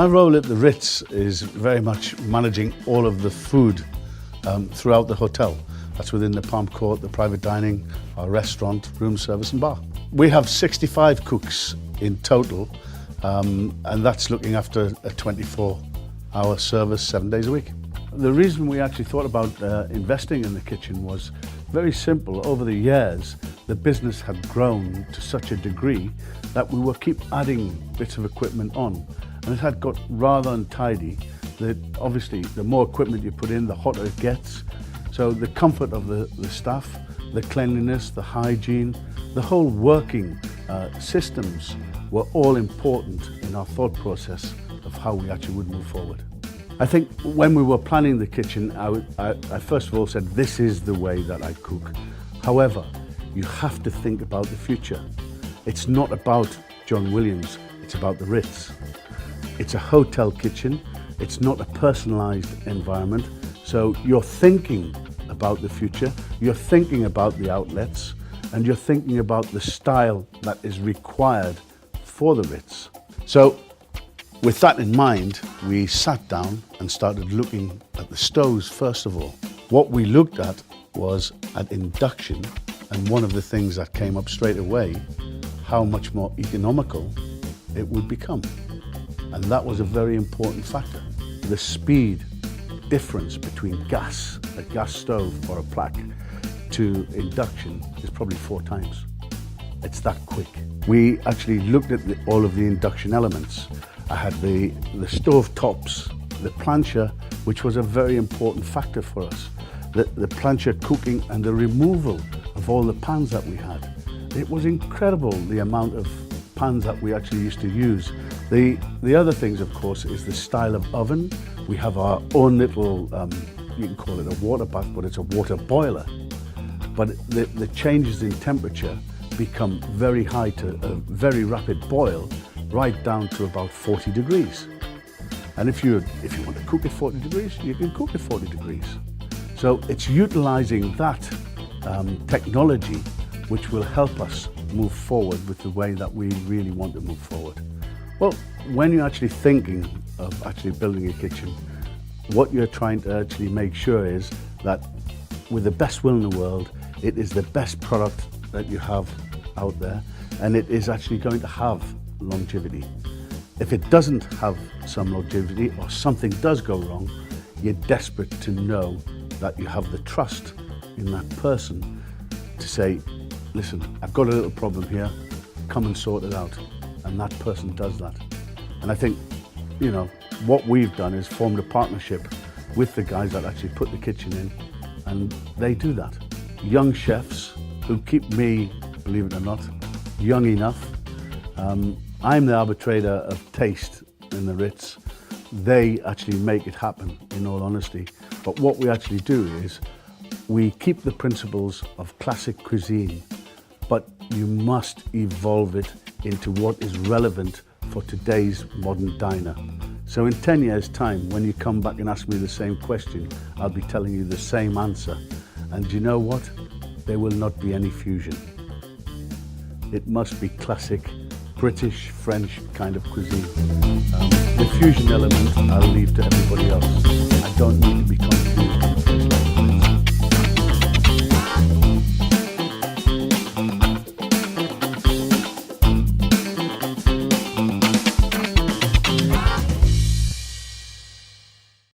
My role at the Ritz is very much managing all of the food throughout the hotel. That's within the Palm Court, the private dining, our restaurant, room service and bar. We have 65 cooks in total, and that's looking after a 24-hour service 7 days a week. The reason we actually thought about investing in the kitchen was very simple. Over the years, the business had grown to such a degree that we were keep adding bits of equipment on, and it had got rather untidy. That obviously, the more equipment you put in, the hotter it gets. So the comfort of the staff, the cleanliness, the hygiene, the whole working systems were all important in our thought process of how we actually would move forward. I think when we were planning the kitchen, I first of all said, this is the way that I cook. However, you have to think about the future. It's not about John Williams, it's about the Ritz. It's a hotel kitchen, it's not a personalized environment. So you're thinking about the future, you're thinking about the outlets, and you're thinking about the style that is required for the Ritz. So with that in mind, we sat down and started looking at the stoves first of all. What we looked at was at induction, and one of the things that came up straight away, how much more economical it would become. And that was a very important factor. The speed difference between gas, a gas stove or a plaque, to induction is probably 4 times. It's that quick. We actually looked at all of the induction elements. I had the stove tops, the plancha, which was a very important factor for us. The plancha cooking and the removal of all the pans that we had. It was incredible the amount of pans that we actually used to use. The other things, of course, is the style of oven. We have our own little, you can call it a water bath, but it's a water boiler. But the changes in temperature become very high to a very rapid boil, right down to about 40 degrees. And if you want to cook at 40 degrees, you can cook at 40 degrees. So it's utilizing that technology which will help us move forward with the way that we really want to move forward. Well, when you're actually thinking of actually building a kitchen, what you're trying to actually make sure is that with the best will in the world, it is the best product that you have out there, and it is actually going to have longevity. If it doesn't have some longevity or something does go wrong, you're desperate to know that you have the trust in that person to say, listen, I've got a little problem here, come and sort it out. And that person does that. And I think, you know, what we've done is formed a partnership with the guys that actually put the kitchen in, and they do that. Young chefs who keep me, believe it or not, young enough. I'm the arbitrator of taste in the Ritz. They actually make it happen, in all honesty. But what we actually do is we keep the principles of classic cuisine, but you must evolve it into what is relevant for today's modern diner. So in 10 years' time, when you come back and ask me the same question, I'll be telling you the same answer. And you know what? There will not be any fusion. It must be classic British, French kind of cuisine. The fusion element I'll leave to everybody else. I don't need to be confused.